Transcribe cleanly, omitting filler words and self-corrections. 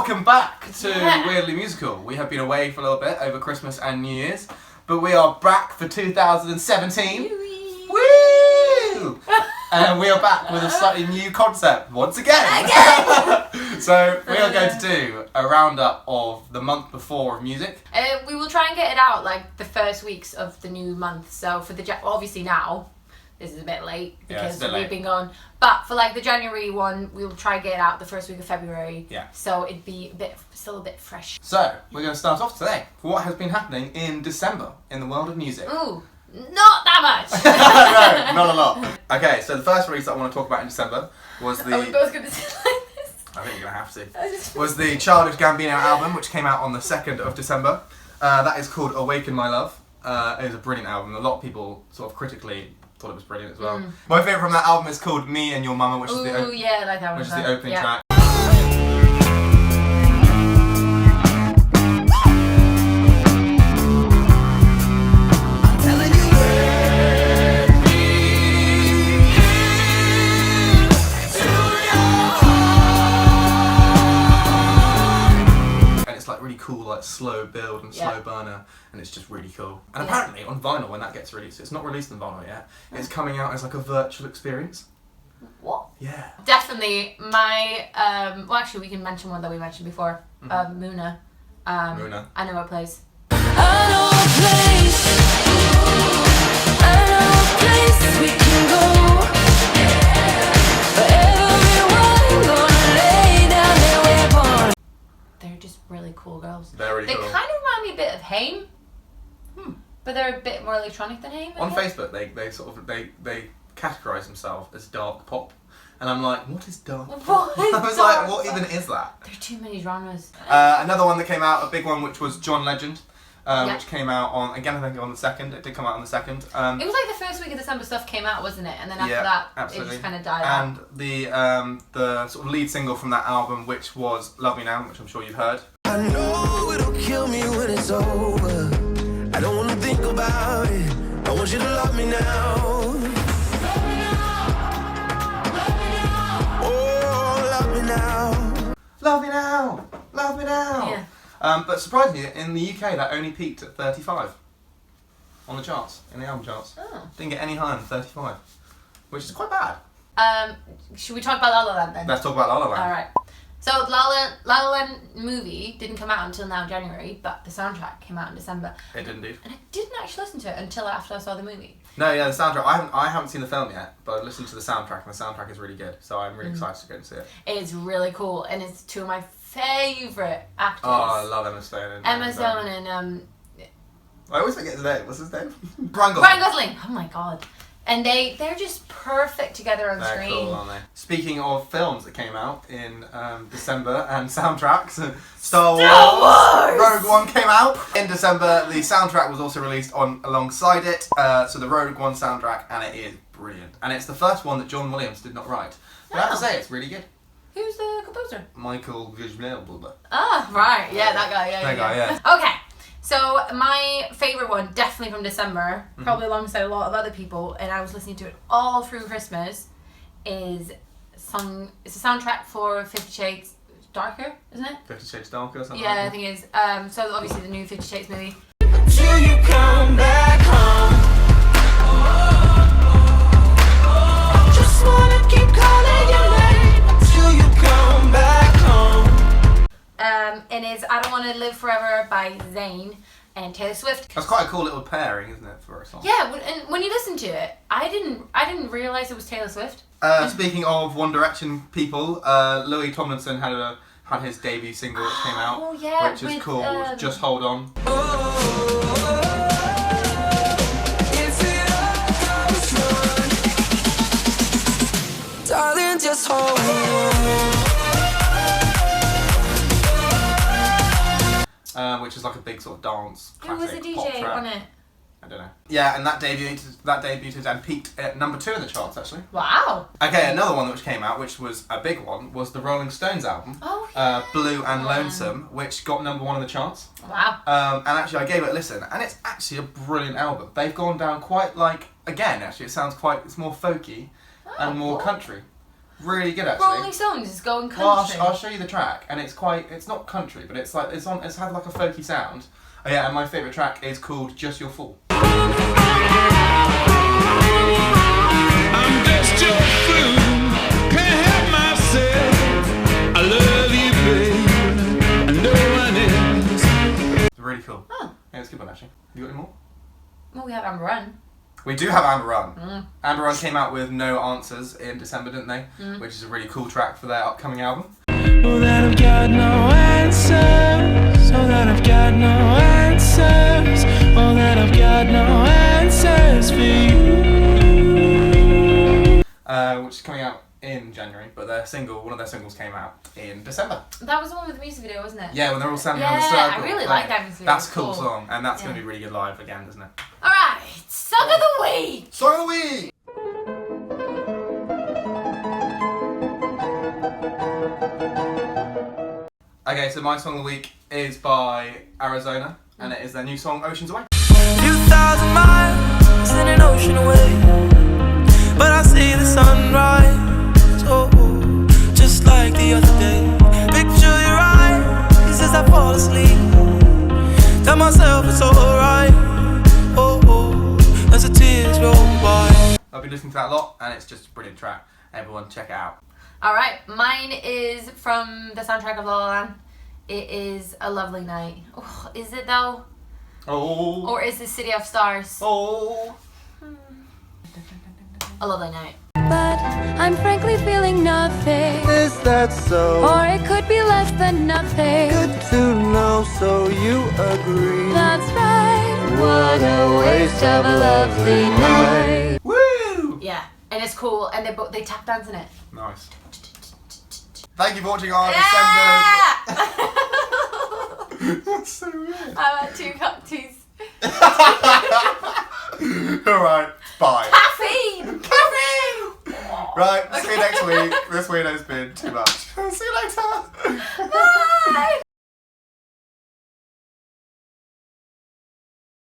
Welcome back to Weirdly Musical. We have been away for a little bit over Christmas and New Year's, but we are back for 2017. Woo! And we are back with a slightly new concept once again. So we are going to do a roundup of the month before of music. We will try and get it out like the first weeks of the new month. So for the obviously now. This is a bit late because we've been gone. But for like the January one, we'll try and get it out the first week of February. Yeah. So it'd be still a bit fresh. So we're going to start off today for what has been happening in December in the world of music. Ooh, not that much. No, not a lot. Okay, so the first release that I want to talk about in December was the... Are we both going to say it like this? I think you're going to have to. Was the Childish Gambino album, which came out on the 2nd of December. That is called Awaken, My Love. It is a brilliant album. A lot of people sort of critically thought it was brilliant as well. My favourite from that album is called Me and Your Mama, which is the I like that one. which is the opening track. And it's like really cool, like slow build and slow burner, and it's just really cool. And apparently on vinyl, when that gets released, it's not released on vinyl yet. It's coming out as like a virtual experience. What? Yeah. Definitely my well, actually we can mention one that we mentioned before. Muna. Muna. I Know a Place. I know a place. I know a place we can go. Everyone gonna lay down their weapon. They're just really cool girls. They're really cool. They kind of remind me a bit of Haim. But they're a bit more electronic than Haim. On Facebook, they sort of they categorise themselves as dark pop, and I'm like, what is dark pop? What is I was dark like, what pop? even is that? There are too many genres. Another one that came out, a big one, which was John Legend, Yeah. which came out on I think on the 2nd. It did come out on the 2nd. It was like the first week of December stuff came out, wasn't it? And then after that, absolutely. it just kind of died out. And the sort of lead single from that album, which was Love Me Now, which I'm sure you've heard. I know it'll kill me when it's over. I don't wanna think about it. I want you to love me now. Love me now. Love me now. Oh, love me now. Love me now, love me now. Yeah. But surprisingly, in the UK, that only peaked at 35 on the charts, in the album charts. Oh. Didn't get any higher than 35, which is quite bad. Should we talk about La La Land then? Let's talk about La La Land. Alright. So La La Land movie didn't come out until now January, but the soundtrack came out in December. It did indeed. And I didn't actually listen to it until after I saw the movie. No, yeah, the soundtrack. I haven't seen the film yet, but I listened to the soundtrack, and the soundtrack is really good. So I'm really excited to go and see it. It's really cool, and it's two of my favourite actors. Oh, I love Emma Stone. Emma Stone and I always forget his name. What's his name? Ryan Gosling. Ryan Gosling. Oh my god. And they're just perfect together on They're screen. cool, aren't they? Speaking of films that came out in December and soundtracks, Star Wars! Rogue One came out in December. The soundtrack was also released alongside it. So the Rogue One soundtrack, and it is brilliant. And it's the first one that John Williams did not write. But I have to say, it's really good. Who's the composer? Michael Guzman. Ah, right. Yeah, that guy. That guy, yeah. Okay. So my favourite one, definitely from December, probably alongside a lot of other people, and I was listening to it all through Christmas, is it's a soundtrack for 50 Shades Darker, isn't it? 50 Shades Darker or something Yeah, like I think it is. So obviously the new 50 Shades movie. Till you come back home. Just wanna keep calling your name till you come back home. And is I Don't Want to Live Forever by Zayn and Taylor Swift. That's quite a cool little pairing, isn't it, for a song? Yeah, and when you listen to it, I didn't realise it was Taylor Swift. Speaking of One Direction people, Louis Tomlinson had his debut single which came out, which is called Just Hold On. Darling, just hold on. Which is like a big sort of dance Who was classic the pop DJ track. on it? I don't know. Yeah, and that debuted and peaked at number 2 in the charts actually. Wow. Okay, another one which came out, which was a big one, was the Rolling Stones album, Oh, yeah. Blue and Lonesome, which got number 1 in the charts. Wow. And actually I gave it a listen, and it's actually a brilliant album. They've gone down quite like, again actually it sounds quite, it's more folky and more country. Really good actually. Rolling Stones is going country. Well, I'll show you the track, and it's not country, but it's had like a folky sound. Oh yeah, and my favourite track is called Just Your Fool. I'm just your fool, can't help myself. I love you, babe, and no one else. It's really cool. Oh. Yeah, it's a good one actually. You got any more? Well, we have Amber Run. We do have Amber Run. Amber Run came out with No Answers in December, didn't they? Which is a really cool track for their upcoming album. Oh, that I've got no answers. Oh, that I've got no answers. Oh, that I've got no answers for you. Which is coming out in January, but one of their singles came out in December. That was the one with the music video, wasn't it? Yeah, when they're all standing on the circle. I really like that music video. That's a cool song, and that's going to be really good live again, isn't it? Alright, Song of the Week! Song of the Week! Okay, so my song of the week is by Arizona, and it is their new song, Oceans Away. 2,000 miles in an ocean away, but I see the sunrise, oh, just like the other day. Picture your eyes as I fall asleep. Tell myself it's alright, oh, as the tears roll by. I've been listening to that a lot, and it's just a brilliant track. Everyone, check it out. Alright, mine is from the soundtrack of La La Land. It is A Lovely Night. Oh, is it though? Oh. Or is it City of Stars? Oh. A Lovely Night. But I'm frankly feeling nothing. Is that so? Or it could be less than nothing. Good to know, so you agree. That's right. What a waste of a lovely night. Woo! Yeah, and it's cool, and they tap dance in it. Nice. Thank you for watching our Yeah! December. That's so weird. I want 2 cocktails. Alright, bye. Caffeine! Caffeine! Right, see you next week. This week has been too much. See you later. Bye!